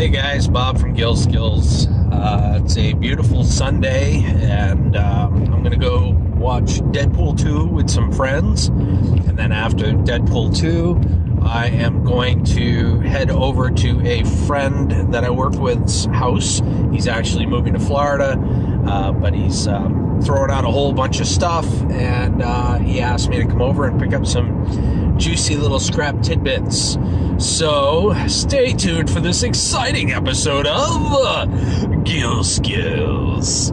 Hey guys, Bob from Skillz. It's a beautiful Sunday, and I'm gonna go watch Deadpool 2 with some friends. And then after Deadpool 2, I am going to head over to a friend that I work with's house. He's actually moving to Florida, but he's throwing out a whole bunch of stuff, and he asked me to come over and pick up some juicy little scrap tidbits. So stay tuned for this exciting episode of Skillz.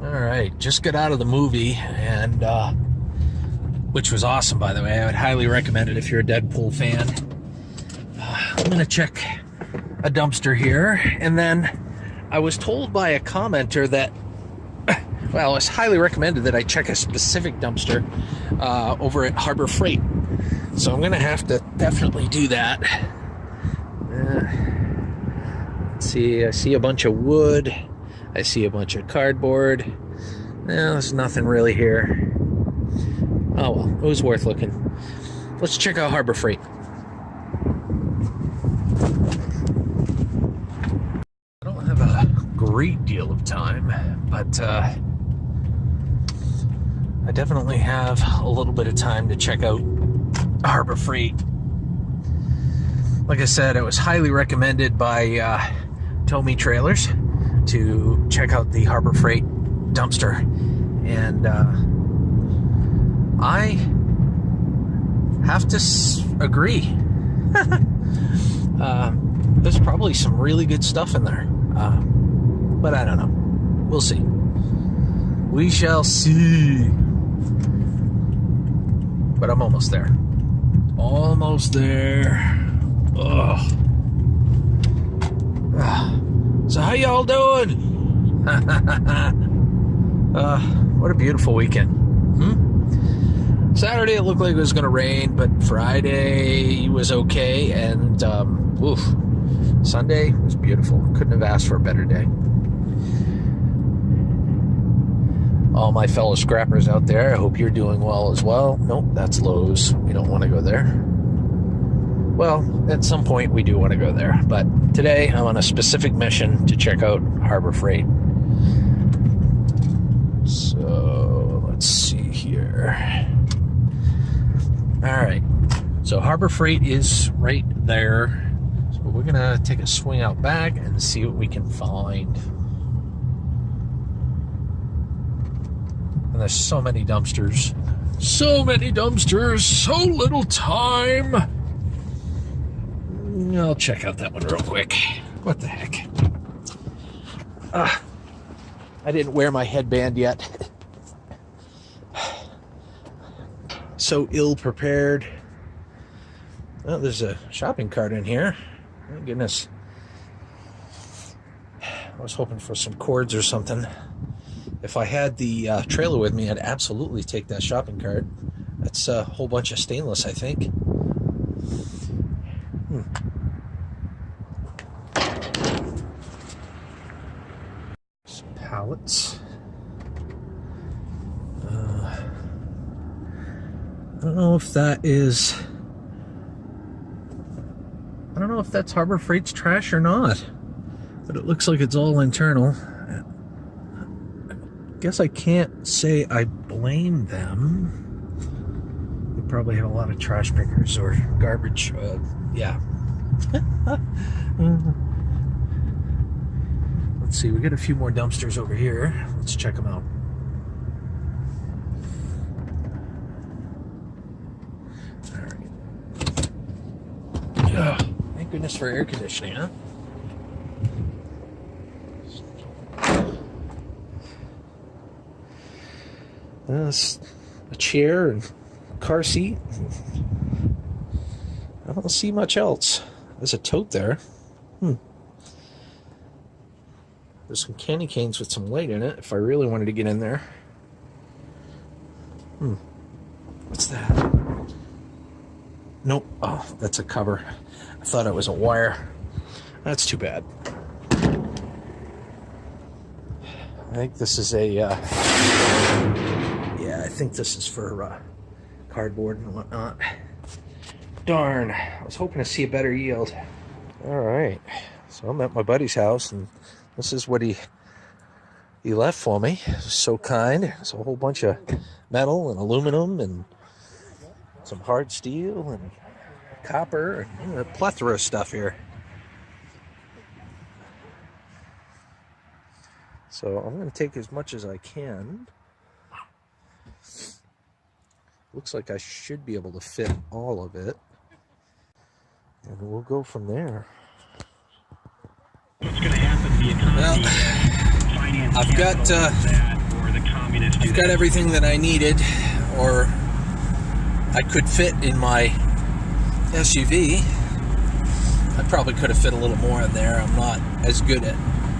All right, just got out of the movie, and which was awesome, by the way. I would highly recommend it if you're a Deadpool fan. I'm gonna check a dumpster here, and then I was told by a commenter that, well, it's highly recommended that I check a specific dumpster over at Harbor Freight. So I'm gonna have to definitely do that. Let's see, I see a bunch of wood. I see a bunch of cardboard. No, there's nothing really here. Oh well, it was worth looking. Let's check out Harbor Freight. I don't have a great deal of time, but I definitely have a little bit of time to check out Harbor Freight. Like I said, it was highly recommended by TOWME trailers to check out the Harbor Freight dumpster, and I have to agree. There's probably some really good stuff in there, but I don't know. We'll see. We shall see. But I'm almost there. Almost there. Ugh. So how y'all doing? What a beautiful weekend. Saturday it looked like it was going to rain, but Friday was okay, and Sunday was beautiful. Couldn't have asked for a better day. All my fellow scrappers out there, I hope you're doing well as well. Nope, that's Lowe's. We don't want to go there. Well, at some point we do want to go there, but today I'm on a specific mission to check out Harbor Freight. So let's see here. All right, so Harbor Freight is right there. So we're gonna take a swing out back and see what we can find. And there's so many dumpsters. So many dumpsters, so little time. I'll check out that one real quick. What the heck? I didn't wear my headband yet. So ill-prepared. Oh, there's a shopping cart in here. Oh, goodness. I was hoping for some cords or something. If I had the trailer with me, I'd absolutely take that shopping cart. That's a whole bunch of stainless, I think. Some pallets. I don't know if that is... I don't know if that's Harbor Freight's trash or not, but it looks like it's all internal. I guess I can't say I blame them. They probably have a lot of trash pickers or garbage. Yeah. Let's see, we got a few more dumpsters over here. Let's check them out. Thank goodness for air conditioning, huh? That's a chair and car seat. I don't see much else. There's a tote there. There's some candy canes with some light in it if I really wanted to get in there. What's that? Nope. Oh, that's a cover. I thought it was a wire. That's too bad. I think this is a, yeah, I think this is for cardboard and whatnot. Darn, I was hoping to see a better yield. All right, so I'm at my buddy's house, and this is what he left for me. He was so kind. It's a whole bunch of metal and aluminum and some hard steel and copper and a plethora of stuff here. So I'm going to take as much as I can. Looks like I should be able to fit all of it. And we'll go from there. What's going to happen to the economy? Well, I've got everything that I needed, or I could fit in my SUV. I probably could have fit a little more in there. I'm not as good at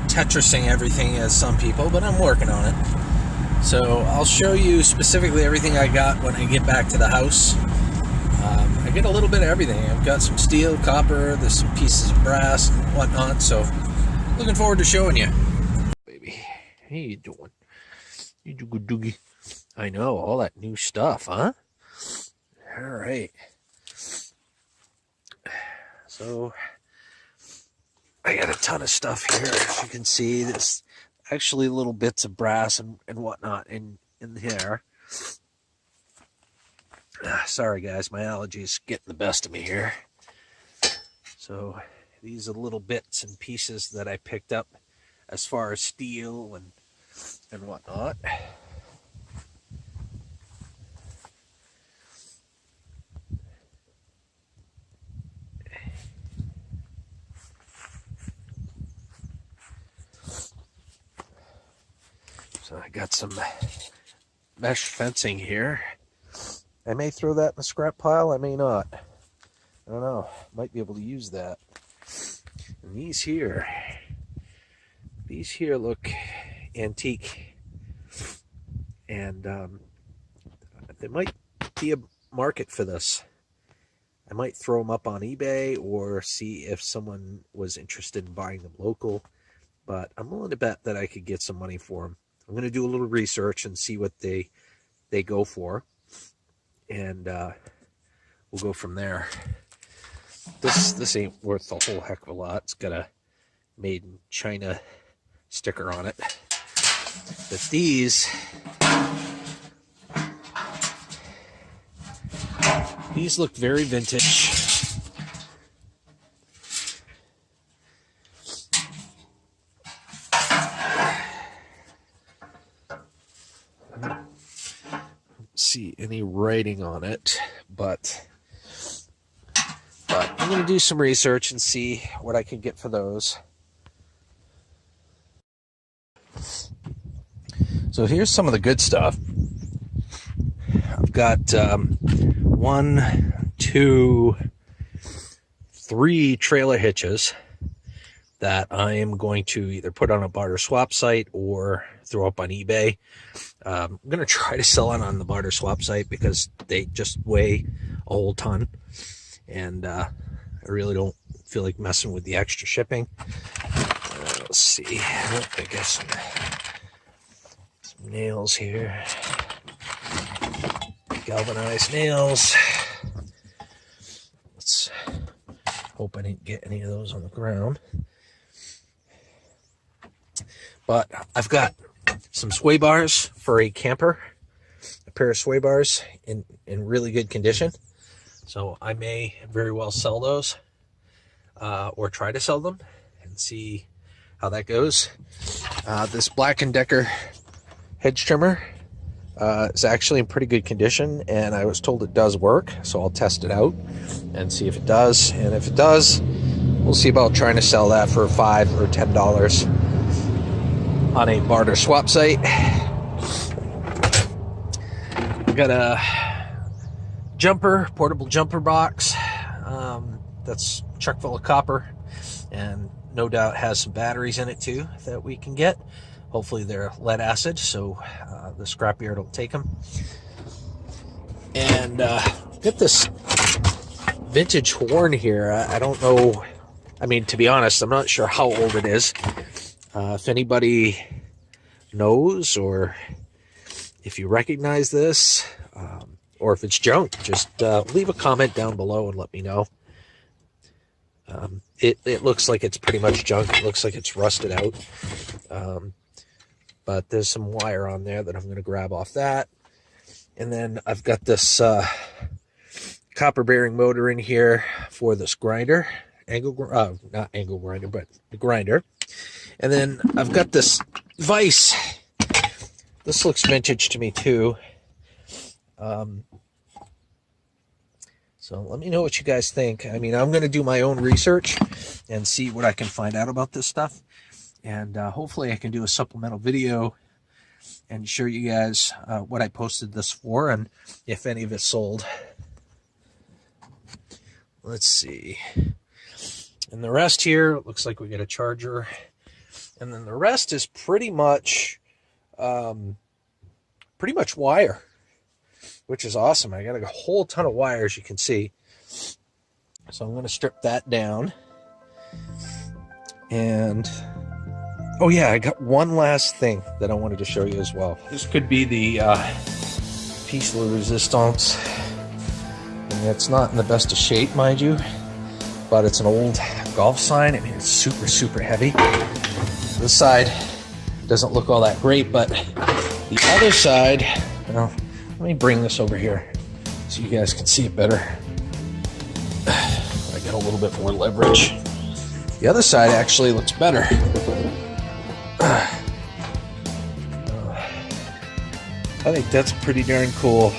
Tetrising everything as some people, but I'm working on it. So I'll show you specifically everything I got when I get back to the house. I get a little bit of everything. I've got some steel, copper, there's some pieces of brass and whatnot, so looking forward to showing you. Baby, how you doing? You do good, doogie. I know, all that new stuff, huh? All right. So I got a ton of stuff here. As you can see, there's actually little bits of brass and whatnot in here. Sorry guys, my allergies getting the best of me here. So these are little bits and pieces that I picked up as far as steel and whatnot. So I got some mesh fencing here. I may throw that in the scrap pile, I may not. I don't know. Might be able to use that. And these here look antique. And there might be a market for this. I might throw them up on eBay or see if someone was interested in buying them local. But I'm willing to bet that I could get some money for them. I'm going to do a little research and see what they go for. And we'll go from there. This ain't worth a whole heck of a lot. It's got a made in China sticker on it. But these look very vintage. See any writing on it, but I'm going to do some research and see what I can get for those. So here's some of the good stuff. I've got 1, 2, 3 trailer hitches that I am going to either put on a barter swap site or throw up on eBay. I'm going to try to sell it on the barter swap site because they just weigh a whole ton. And I really don't feel like messing with the extra shipping. Let's see. I got some nails here. Galvanized nails. Let's hope I didn't get any of those on the ground. But I've got some sway bars for a camper, a pair of sway bars in really good condition. So I may very well sell those or try to sell them and see how that goes. This Black & Decker hedge trimmer is actually in pretty good condition, and I was told it does work, so I'll test it out and see if it does. And if it does, we'll see about trying to sell that for $5 or $10 on a barter swap site. We got a portable jumper box that's chock full of copper, and no doubt has some batteries in it too that we can get. Hopefully they're lead acid, so the scrapyard will take them. And get this vintage horn here. I don't know. I mean, to be honest, I'm not sure how old it is. If anybody knows, or if you recognize this, or if it's junk, just leave a comment down below and let me know. It looks like it's pretty much junk. It looks like it's rusted out. But there's some wire on there that I'm going to grab off that. And then I've got this copper bearing motor in here for this grinder. Not angle grinder, but the grinder. And then I've got this vise. This looks vintage to me too. So let me know what you guys think. I mean, I'm going to do my own research and see what I can find out about this stuff. And hopefully I can do a supplemental video and show you guys what I posted this for and if any of it's sold. Let's see. And the rest here, looks like we get a charger. And then the rest is pretty much wire, which is awesome. I got a whole ton of wire, as you can see. So I'm going to strip that down. And, oh yeah, I got one last thing that I wanted to show you as well. This could be the piece de resistance. And it's not in the best of shape, mind you, but it's an old golf sign. I mean, it's super, super heavy. This side doesn't look all that great, but the other side, well, let me bring this over here so you guys can see it better. I got a little bit more leverage. The other side actually looks better. I think that's pretty darn cool.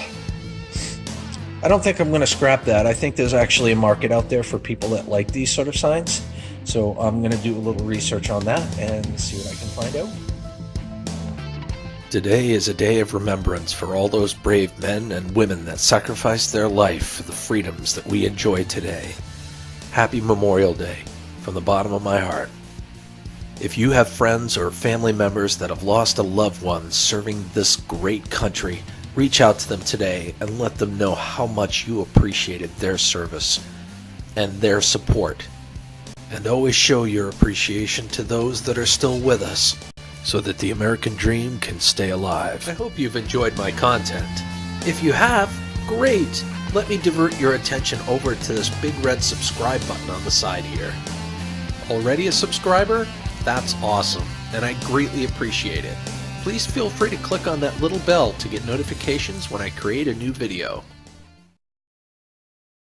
I don't think I'm going to scrap that. I think there's actually a market out there for people that like these sort of signs. So I'm going to do a little research on that and see what I can find out. Today is a day of remembrance for all those brave men and women that sacrificed their life for the freedoms that we enjoy today. Happy Memorial Day from the bottom of my heart. If you have friends or family members that have lost a loved one serving this great country, reach out to them today and let them know how much you appreciated their service and their support. And always show your appreciation to those that are still with us, so that the American dream can stay alive. I hope you've enjoyed my content. If you have, great! Let me divert your attention over to this big red subscribe button on the side here. Already a subscriber? That's awesome, and I greatly appreciate it. Please feel free to click on that little bell to get notifications when I create a new video.